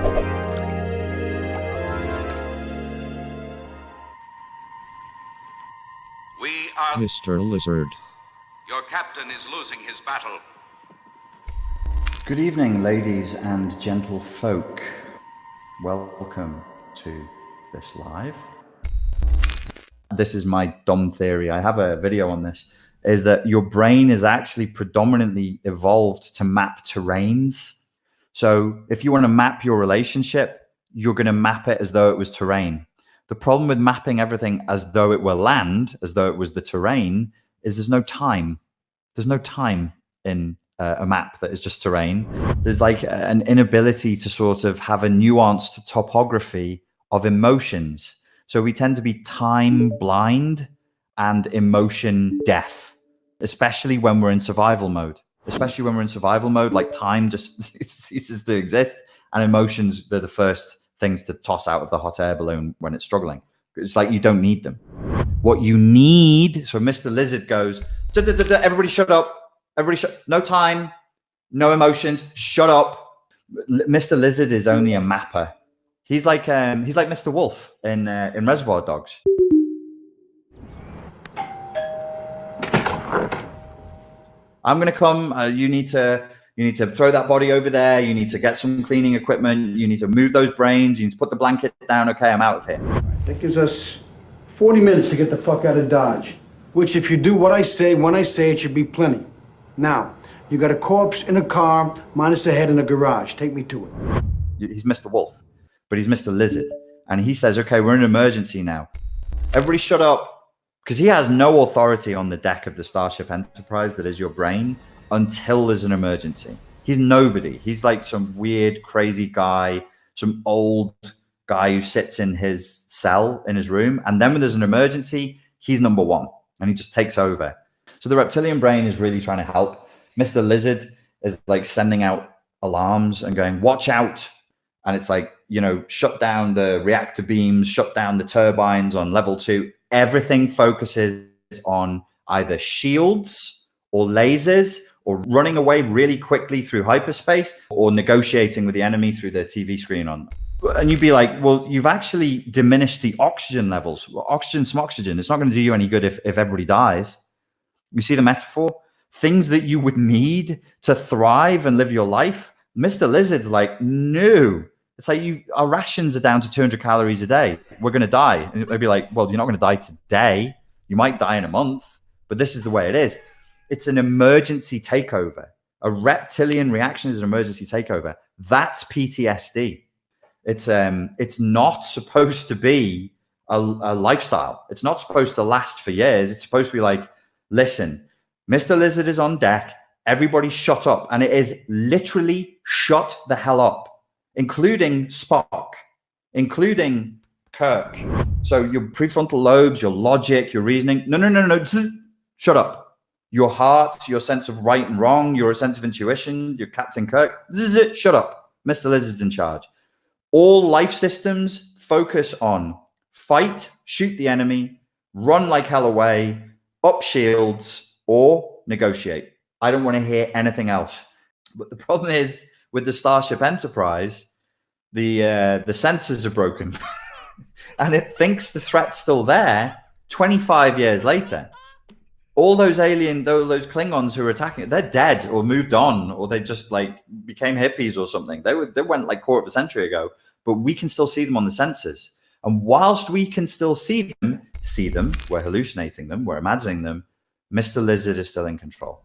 We are Mr. Lizard. Your captain is losing his battle. Good evening, ladies and gentle folk. Welcome to this live. This is my dumb theory. I have a video on this, is that your brain is actually predominantly evolved to map terrains. So if you want to map your relationship, you're going to map it as though it was terrain. The problem with mapping everything as though it were land, as though it was the terrain, is there's no time. There's no time in a map that is just terrain. There's like an inability to sort of have a nuanced topography of emotions. So we tend to be time blind and emotion deaf, especially when we're in survival mode. Especially when we're in survival mode, like time just ceases to exist, and emotions, they're the first things to toss out of the hot air balloon when it's struggling. It's like you don't need them. What you need, so Mr. Lizard goes, everybody shut up. Everybody shut, no time, no emotions, shut up. Mr. Lizard is only a mapper. He's like Mr. Wolf in Reservoir Dogs. I'm gonna come. You need to throw that body over there. You need to get some cleaning equipment. You need to move those brains. You need to put the blanket down. Okay, I'm out of here. That gives us 40 minutes to get the fuck out of Dodge. Which, if you do what I say, when I say it, should be plenty. Now, you got a corpse in a car, minus a head in a garage. Take me to it. He's Mr. Wolf, but he's Mr. Lizard. And he says, okay, we're in an emergency now. Everybody shut up. Because he has no authority on the deck of the Starship Enterprise that is your brain until there's an emergency. He's nobody. He's like some weird, crazy guy, some old guy who sits in his cell in his room. And then when there's an emergency, he's number one. And he just takes over. So the reptilian brain is really trying to help. Mr. Lizard is like sending out alarms and going, watch out. And it's like, you know, shut down the reactor beams, shut down the turbines on level 2. Everything focuses on either shields or lasers or running away really quickly through hyperspace or negotiating with the enemy through the TV screen on. And you'd be like, well, you've actually diminished the oxygen levels. Well, oxygen, some oxygen. It's not going to do you any good if everybody dies. You see the metaphor? Things that you would need to thrive and live your life. Mr. Lizard's like, no. It's like our rations are down to 200 calories a day. We're going to die. And they'd be like, well, you're not going to die today. You might die in a month, but this is the way it is. It's an emergency takeover. A reptilian reaction is an emergency takeover. That's PTSD. It's not supposed to be a lifestyle. It's not supposed to last for years. It's supposed to be like, listen, Mr. Lizard is on deck. Everybody shut up. And it is literally shut the hell up. Including Spock, including Kirk. So your prefrontal lobes, your logic, your reasoning. No. Shut up. Your heart, your sense of right and wrong, your sense of intuition, your Captain Kirk. Shut up. Mr. Lizard's in charge. All life systems focus on fight, shoot the enemy, run like hell away, up shields, or negotiate. I don't want to hear anything else. But the problem is, with the Starship Enterprise, the sensors are broken and it thinks the threat's still there 25 years later. All those those Klingons who are attacking it, they're dead or moved on, or they just like became hippies or something. They went like quarter of a century ago, but we can still see them on the sensors. And whilst we can still see them, we're hallucinating them, we're imagining them, Mr. Lizard is still in control.